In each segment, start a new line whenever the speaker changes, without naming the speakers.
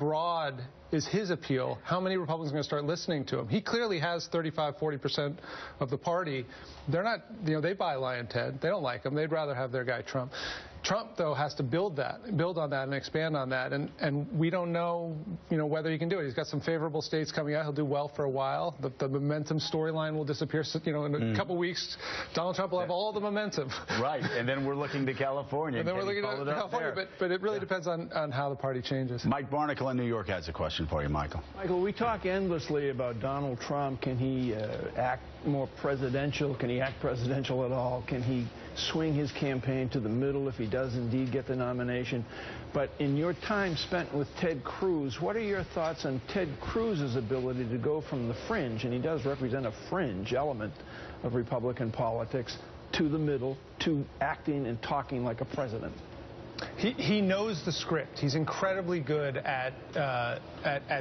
broad is his appeal? How many Republicans are going to start listening to him? He clearly has 35–40% of the party. They're not, they buy Lion Ted. They don't like him. They'd rather have their guy Trump. Trump, though, has to build on that and expand on that, and we don't know, whether he can do it. He's got some favorable states coming out. He'll do well for a while. The momentum storyline will disappear. In a couple weeks, Donald Trump will have all the momentum.
Right, and then we're looking to California.
And then we're looking to California, but it really depends on how the party changes.
Mike Barnicle in New York has a question for you, Michael.
Michael, we talk endlessly about Donald Trump. Can he act more presidential? Can he act presidential at all? Can he swing his campaign to the middle if he does indeed get the nomination? But in your time spent with Ted Cruz, what are your thoughts on Ted Cruz's ability to go from the fringe, and he does represent a fringe element of Republican politics, to the middle, to acting and talking like a president?
He knows the script. He's incredibly good at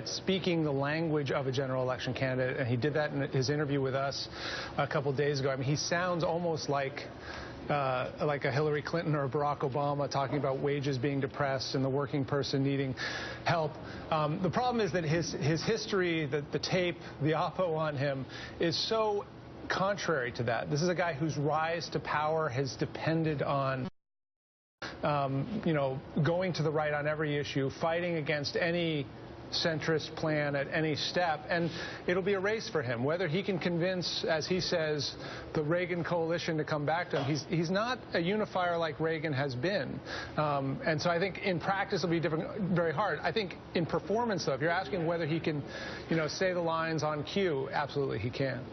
speaking the language of a general election candidate, and he did that in his interview with us a couple days ago. I mean, he sounds almost like a Hillary Clinton or a Barack Obama talking about wages being depressed and the working person needing help. The problem is that his history, the tape, the oppo on him is so contrary to that. This is a guy whose rise to power has depended on going to the right on every issue, fighting against any centrist plan at any step, and it'll be a race for him. Whether he can convince, as he says, the Reagan coalition to come back to him, he's not a unifier like Reagan has been. And so I think in practice it'll be very hard. I think in performance, though, if you're asking whether he can, say the lines on cue, absolutely he can.